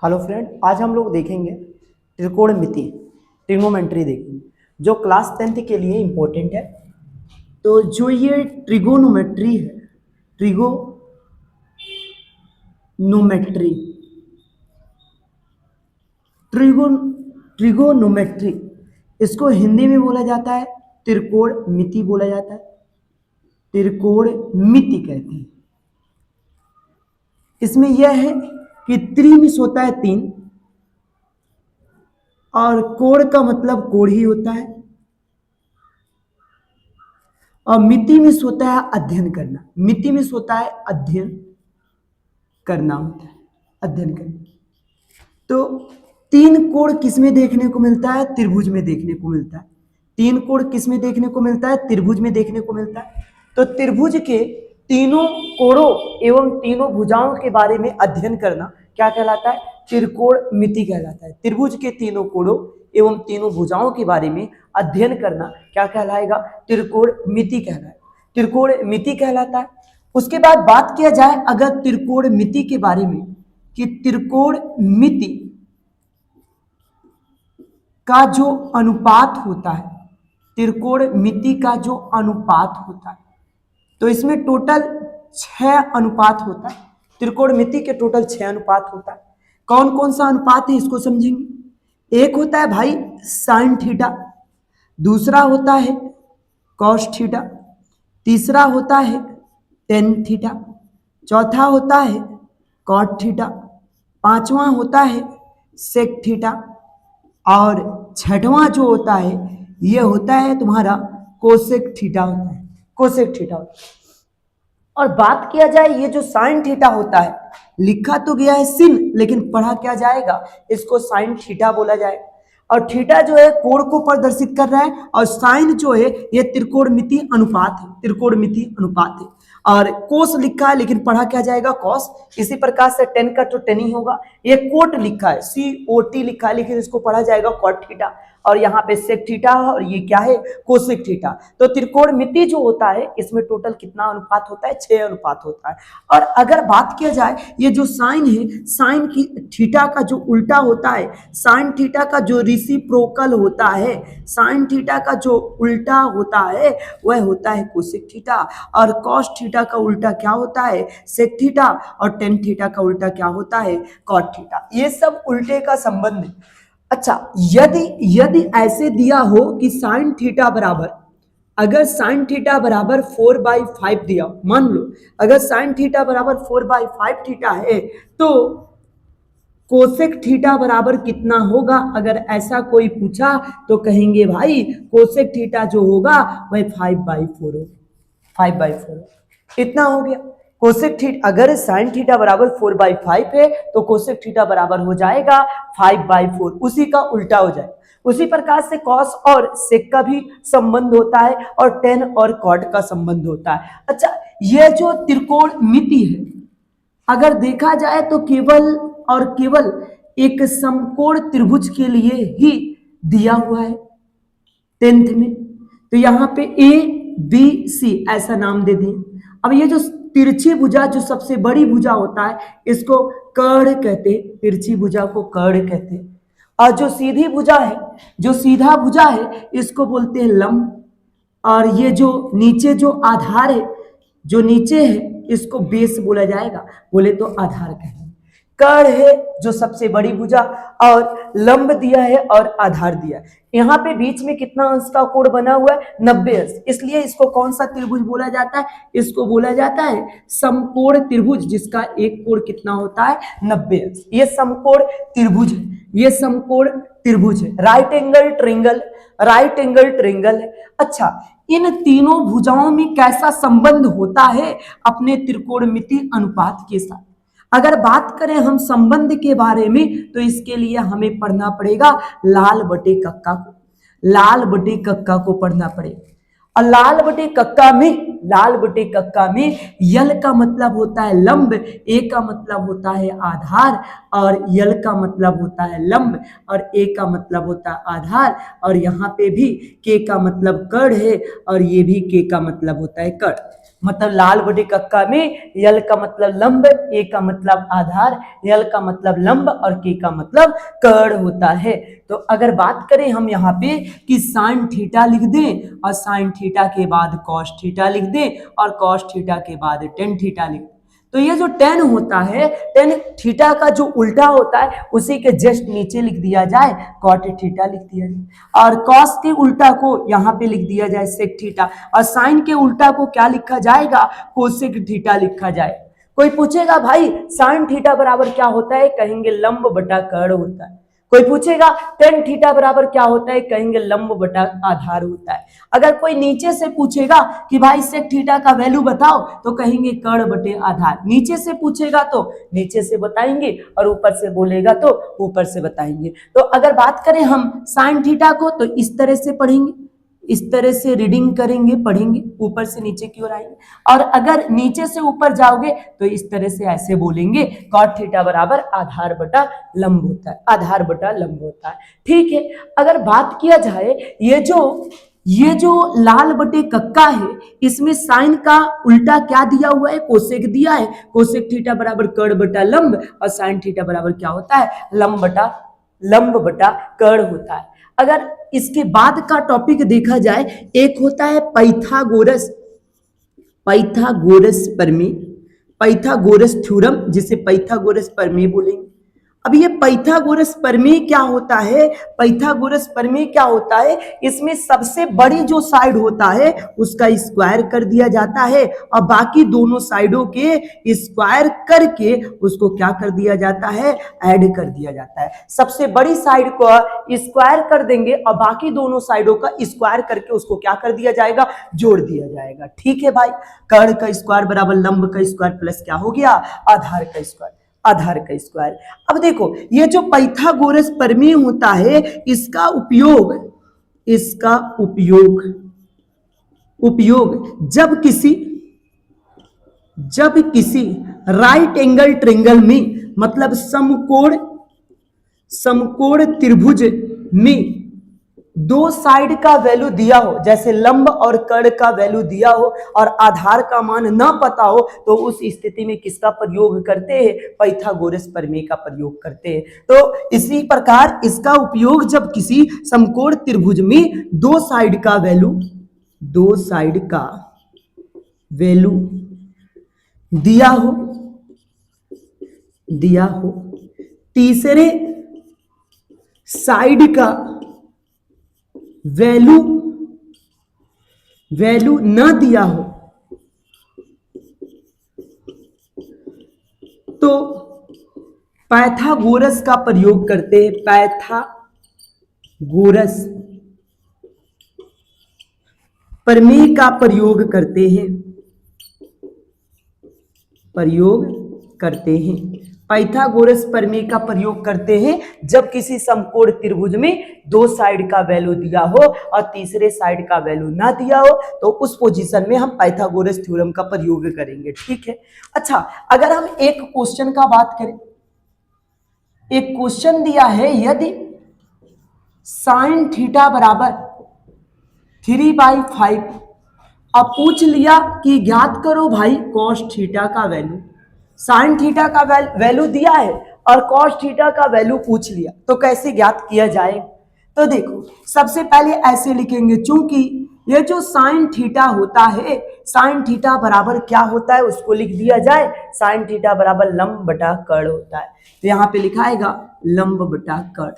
Hello friend, आज हम लोग देखेंगे त्रिकोणमिति, ट्रिग्नोमेट्री देखेंगे जो क्लास 10th के लिए इम्पोर्टेंट है। तो जो ये ट्रिगोनोमेट्री है, ट्रिगोनोमेट्री ट्रिगोन ट्रिगोनोमेट्री इसको हिंदी में बोला जाता है त्रिकोणमिति बोला जाता है, त्रिकोणमिति कहते हैं। इसमें यह है कि त्रि मीन्स होता है 3 और कोण का मतलब कोण ही होता है, और मिति मीन्स होता है अध्ययन करना। मिति मीन्स होता है अध्ययन करना, होता है अध्ययन करना। तो 3 कोण किस में देखने को मिलता है? त्रिभुज में देखने को मिलता है। 3 कोण किस में देखने को मिलता है? त्रिभुज में देखने को मिलता है। तो त्रिभुज के तीनों कोणों एवं तीनों भुजाओं के बारे में अध्ययन करना क्या कहलाता है? त्रिकोणमिति कहलाता है। त्रिभुज के तीनों कोणों एवं तीनों भुजाओं के बारे में अध्ययन करना क्या कहलाएगा? त्रिकोणमिति कहलाएगा, त्रिकोणमिति कहलाता है। उसके बाद बात किया जाए अगर त्रिकोणमिति के बारे में कि त्रिकोणमिति का जो अनुपात होता है, त्रिकोणमिति का जो अनुपात होता है, तो इसमें टोटल 6 अनुपात होता है। त्रिकोणमिति के टोटल 6 अनुपात होता है। कौन कौन सा अनुपात है इसको समझेंगे। एक होता है भाई साइन थीटा, दूसरा होता है कॉस थीटा, तीसरा होता है टेन थीटा, चौथा होता है कॉट थीटा, पांचवा होता है सेक थीटा, और छठवां जो होता है ये होता है तुम्हारा कोसेक थीटा होता है, कोसेक थीटा होता है। और बात किया जाए ये जो साइन थीटा होता है, लिखा तो गया है सिन लेकिन पढ़ा क्या जाएगा? इसको साइन थीटा बोला जाएगा। और थीटा जो है कोण को प्रदर्शित कर रहा है, और साइन जो है ये त्रिकोणमिति अनुपात है, त्रिकोणमिति अनुपात है। और कोस लिखा है लेकिन पढ़ा क्या जाएगा? कॉस। इसी प्रकार से टेन का तो टेन ही होगा। ये कोट लिखा है, COT लिखा है लेकिन इसको पढ़ा जाएगा कॉट थीटा। और यहाँ पे सेक थीटा और ये क्या है? Cosec theta. तो त्रिकोणमिति जो होता है इसमें टोटल कितना अनुपात होता है? 6 अनुपात होता है। और अगर बात किया जाए ये जो साइन है, साइन की थीटा का जो उल्टा होता है, साइन थीटा का जो रेसिप्रोकल होता है, साइन थीटा का जो उल्टा होता है वह होता है कोसेक थीटा। और कॉस थीटा का उल्टा क्या होता है? Sec theta. और टेन थीटा का उल्टा क्या होता है? Cot theta. ये सब उल्टे का संबंध है। अच्छा, यदि ऐसे दिया हो कि साइन थीटा बराबर, अगर साइन थीटा बराबर 4/5 दिया, मान लो अगर साइन थीटा बराबर 4/5 थीटा है तो कोसेक थीटा बराबर कितना होगा? अगर ऐसा कोई पूछा तो कहेंगे भाई कोसेक थीटा जो होगा वह 5/4 होगा, 5/4 इतना हो गया। कोसेक थीटा अगर साइन थीटा बराबर 4/5 है तो कोसेक थीटा बराबर हो जाएगा 5/4, उसी का उल्टा हो जाएगा। उसी प्रकार से कॉस और सेक का भी संबंध होता है, और टेन और कॉट का संबंध होता है। अच्छा, यह जो त्रिकोणमिति है अगर देखा जाए तो केवल और केवल एक समकोण त्रिभुज के लिए ही दिया हुआ है 10th में। तो यहाँ पे ABC ऐसा नाम दे दें। अब ये जो तिरछी भुजा, जो सबसे बड़ी भुजा होता है, इसको कर्ण कहते, तिरछी भुजा को कर्ण कहते। और जो सीधी भुजा है, जो सीधा भुजा है, इसको बोलते हैं लंब। और ये जो नीचे जो आधार है, जो नीचे है, इसको बेस बोला जाएगा, बोले तो आधार कहेंगे। कर्ण है जो सबसे बड़ी भुजा, और लंब दिया है और आधार दिया है। यहाँ पे बीच में कितना अंश का कोण बना हुआ है? 90 अंश। इसलिए इसको कौन सा त्रिभुज बोला जाता है? इसको बोला जाता है समकोण त्रिभुज, जिसका एक कोण कितना होता है? 90 अंश। ये समकोण त्रिभुज है, ये समकोण त्रिभुज है, right angle triangle, right angle triangle है। अच्छा, इन तीनों भुजाओं में कैसा संबंध होता है अपने त्रिकोणमिति अनुपात के साथ? अगर बात करें हम संबंध के बारे में तो इसके लिए हमें पढ़ना पड़ेगा लाल बटे कक्का को, लाल बटे कक्का को पढ़ना पड़ेगा। और लाल बटे कक्का में यल का मतलब होता है लंब, ए का मतलब होता है आधार, और यल का मतलब होता है लंब, और ए का मतलब होता है आधार, और यहाँ पे भी के का मतलब कर्ण है, और ये भी के का मतलब होता है कर्ण। मतलब लाल बटे कक्का में यल का मतलब लंब, ए का मतलब आधार, यल का मतलब लंब और के का मतलब कर्ण होता है। तो अगर बात करें हम यहाँ पे कि साइन थीटा लिख दें और साइन थीटा के बाद कॉस थीटा लिख दें और कॉस थीटा के बाद टेन थीटा लिख दें, तो ये जो टेन होता है, टेन थीटा का जो उल्टा होता है उसी के जस्ट नीचे लिख दिया जाए कॉट थीटा लिख दिया जाए, और कॉस के उल्टा को यहाँ पे लिख दिया जाए सेक थीटा, और साइन के उल्टा को क्या लिखा जाएगा, कोसेक थीटा लिखा जाए। कोई पूछेगा भाई साइन थीटा बराबर क्या होता है, कहेंगे लंब बटा कर्ण होता है। कोई पूछेगा टेन थीटा बराबर क्या होता है, कहेंगे लंब बटा आधार होता है। अगर कोई नीचे से पूछेगा कि भाई सेक थीटा का वैल्यू बताओ, तो कहेंगे कर्ण बटे आधार। नीचे से पूछेगा तो नीचे से बताएंगे और ऊपर से बोलेगा तो ऊपर से बताएंगे। तो अगर बात करें हम साइन थीटा को तो इस तरह से पढ़ेंगे, इस तरह से रीडिंग करेंगे, पढ़ेंगे, ऊपर से नीचे की ओर आएंगे। और अगर नीचे से ऊपर जाओगे तो इस तरह से ऐसे बोलेंगे कॉट थीटा बराबर आधार बटा लंब होता है, आधार बटा लंब होता है। ठीक है, अगर बात किया जाए ये जो लाल बटे कक्का है, इसमें साइन का उल्टा क्या दिया हुआ है, कोसेक दिया है। कोसेक थीटा बराबर कर्ण बटा लंब और साइन थीटा बराबर क्या होता है, लंब बटा कर्ण होता है। अगर इसके बाद का टॉपिक देखा जाए, एक होता है पाइथागोरस प्रमेय, पाइथागोरस थ्योरम, जिसे पाइथागोरस प्रमेय बोलेंगे। अब ये पाइथागोरस प्रमेय क्या होता है, पाइथागोरस प्रमेय क्या होता है, इसमें सबसे बड़ी जो साइड होता है उसका स्क्वायर कर दिया जाता है और बाकी दोनों साइडों के स्क्वायर करके उसको क्या कर दिया जाता है, ऐड कर दिया जाता है। सबसे बड़ी साइड को स्क्वायर कर देंगे और बाकी दोनों साइडों का स्क्वायर करके उसको क्या कर दिया जाएगा, जोड़ दिया जाएगा। ठीक है भाई, कर्ण का स्क्वायर बराबर लंब का स्क्वायर प्लस क्या हो गया, आधार का स्क्वायर, आधार का स्क्वायर। अब देखो ये जो पाइथागोरस प्रमेय होता है, इसका उपयोग जब किसी राइट एंगल ट्रायंगल में, मतलब समकोण त्रिभुज में दो साइड का वैल्यू दिया हो, जैसे लंब और कर्ण का वैल्यू दिया हो और आधार का मान ना पता हो, तो उस स्थिति में किसका प्रयोग करते हैं, पाइथागोरस प्रमेय का प्रयोग करते हैं। तो इसी प्रकार इसका उपयोग जब किसी समकोण त्रिभुज में दो साइड का वैल्यू दिया हो, तीसरे साइड का वैल्यू न दिया हो, तो पाइथागोरस का प्रयोग करते हैं, पाइथागोरस प्रमेय का प्रयोग करते हैं। पाइथागोरस प्रमेय का प्रयोग करते हैं जब किसी समकोण त्रिभुज में दो साइड का वैल्यू दिया हो और तीसरे साइड का वैल्यू ना दिया हो, तो उस पोजीशन में हम पाइथागोरस थ्योरम का प्रयोग करेंगे। ठीक है, अच्छा अगर हम एक क्वेश्चन का बात करें, एक क्वेश्चन दिया है, यदि साइन थीटा बराबर 3/5, अब पूछ लिया कि ज्ञात करो भाई कॉस थीटा का वैल्यू, साइन थीटा का वैल्यू दिया है और कॉस थीटा का वैल्यू पूछ लिया, तो कैसे ज्ञात किया जाए। तो देखो सबसे पहले ऐसे लिखेंगे, चूंकि ये जो साइन थीटा होता है, साइन थीटा बराबर क्या होता है उसको लिख दिया जाए, साइन थीटा बराबर लंब बटा कर्ण होता है। तो यहाँ पे लिखाएगा लंब बटा कर्ण,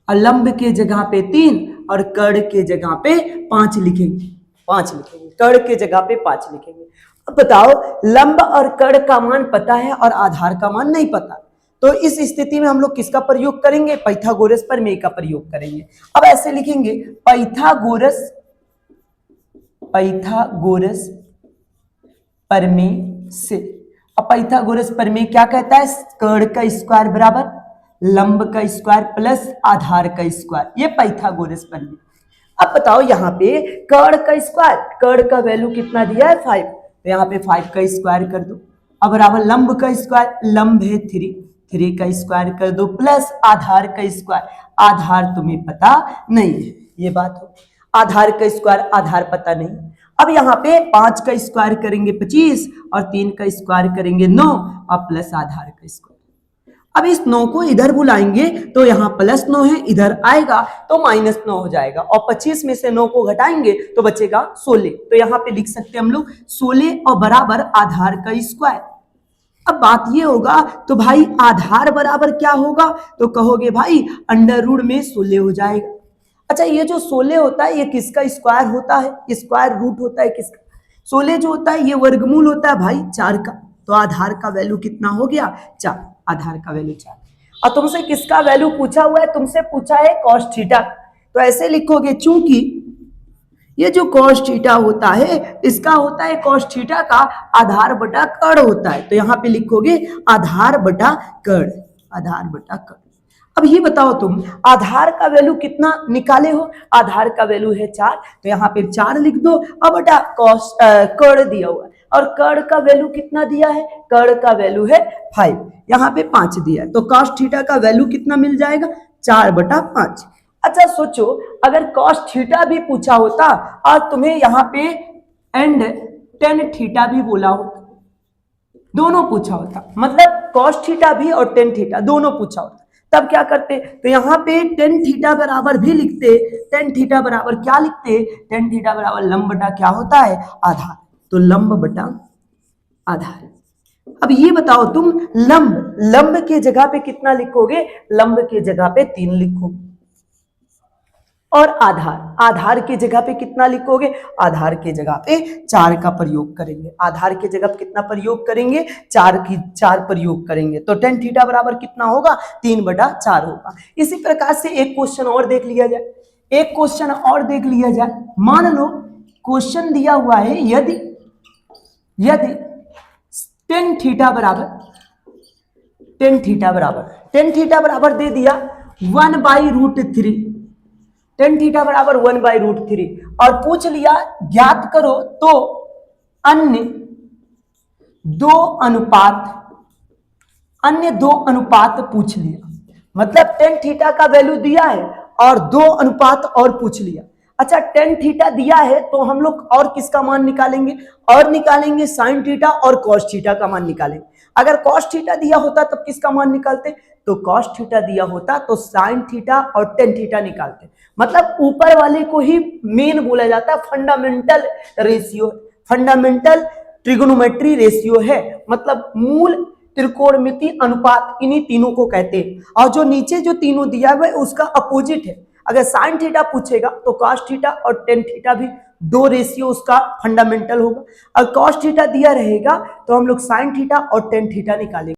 और लंब के जगह पे 3 और कर्ण के जगह पे 5 लिखेंगे, कर्ण के जगह पे 5 लिखेंगे। अब बताओ लंब और कर्ण का मान पता है और आधार का मान नहीं पता, तो इस स्थिति में हम लोग किसका प्रयोग करेंगे, पाइथागोरस प्रमेय का प्रयोग करेंगे। अब ऐसे लिखेंगे पाइथागोरस प्रमेय से, अब पाइथागोरस प्रमेय क्या कहता है, कर्ण का स्क्वायर बराबर लंब का स्क्वायर प्लस आधार का स्क्वायर, ये पाइथागोरस प्रमेय। अब बताओ यहाँ पे कर्ण का स्क्वायर, कर्ण का वैल्यू कितना दिया है 5, तो यहाँ पे 5 का स्क्वायर कर दो, अब बराबर लंब का स्क्वायर, लंब है 3 का स्क्वायर कर दो प्लस आधार का स्क्वायर, आधार तुम्हें पता नहीं है, ये बात हो, आधार का स्क्वायर आधार पता नहीं। अब यहाँ पे 5 का स्क्वायर करेंगे 25 और 3 का स्क्वायर करेंगे 9 और प्लस आधार का स्क्वायर। अब इस 9 को इधर बुलाएंगे तो यहाँ प्लस 9 है, इधर आएगा तो -9 हो जाएगा और 25 में से 9 को घटाएंगे तो बचेगा 16। तो यहाँ पे लिख सकते हैं हम लोग 16 और बराबर आधार का स्क्वायर। अब बात ये होगा तो भाई आधार बराबर क्या होगा, तो कहोगे भाई अंडर रूट में 16 हो जाएगा। अच्छा, ये जो 16 होता है ये किसका स्क्वायर होता है, स्क्वायर रूट होता है किसका? 16 जो होता है ये वर्गमूल होता है भाई 4 का। तो आधार का वैल्यू कितना हो गया 4, आधार का वैल्यू 4। और तुमसे किसका वैल्यू पूछा हुआ है, तुमसे पूछा है कॉस थीटा। तो ऐसे लिखोगे चूंकि ये जो कॉस थीटा होता है इसका होता है कॉस थीटा का आधार बटा कर्ण होता है। तो यहाँ पे लिखोगे आधार बटा कर्ण, आधार बटा कर्ण। अब ये बताओ तुम आधार का वैल्यू कितना निकाले हो, आधार का वैल्यू है 4, तो यहाँ पे 4 लिख दो। अब बटा कॉस कर्ण दिया हुआ है और कर्ण का वैल्यू कितना दिया है, कर्ण का वैल्यू है 5, यहाँ पे 5 दिया है। तो कॉस थीटा का वैल्यू कितना मिल जाएगा 4/5। अच्छा सोचो अगर कॉस थीटा भी पूछा होता और तुम्हें यहाँ पे एंड टेन थीटा भी बोला होता, दोनों पूछा होता, मतलब कॉस थीटा भी और टेन थीटा दोनों पूछा होता, तब क्या करते? तो यहाँ पे टेन थीटा बराबर भी लिखते। टेन थीटा बराबर क्या लिखते? टेन थीटा बराबर लंब बटा क्या होता है आधार। तो लंब बटा आधार। अब ये बताओ तुम लंब, लंब के जगह पे कितना लिखोगे? लंब के जगह पे 3 लिखोगे। और आधार, आधार की जगह पे कितना लिखोगे? आधार के जगह पे 4 का प्रयोग करेंगे। आधार के जगह पे कितना प्रयोग करेंगे? 4 प्रयोग करेंगे। तो टेन थीटा बराबर कितना होगा? 3/4 होगा। इसी प्रकार से एक क्वेश्चन और देख लिया जाए, एक क्वेश्चन और देख लिया जाए। मान लो क्वेश्चन दिया हुआ है यदि टेन थीटा बराबर दे दिया 1/√3, टेन थीटा बराबर 1/√3 और पूछ लिया ज्ञात करो तो अन्य दो अनुपात पूछ लिया। मतलब टेन थीटा का वैल्यू दिया है और 2 अनुपात और पूछ लिया। अच्छा, टेन थीटा दिया है तो हम लोग और किसका मान निकालेंगे? और निकालेंगे साइन थीटा और कॉस थीटा का मान निकालेंगे। अगर कॉस थीटा दिया होता तब किसका मान निकालते? तो कॉस थीटा दिया होता तो साइन थीटा और टेन थीटा निकालते। मतलब ऊपर वाले को ही मेन बोला जाता है, fundamental ratio, fundamental trigonometry ratio है, मतलब मूल त्रिकोणमिति अनुपात, इन्हीं तीनों को कहते हैं। और जो नीचे जो तीनों दिया हुआ है उसका अपोजिट है। अगर साइन थीटा पूछेगा तो कॉस थीटा और टेन थीटा भी 2 रेशियो उसका फंडामेंटल होगा। और कॉस थीटा दिया रहेगा तो हम लोग साइन थीटा और टेन थीटा निकालेंगे।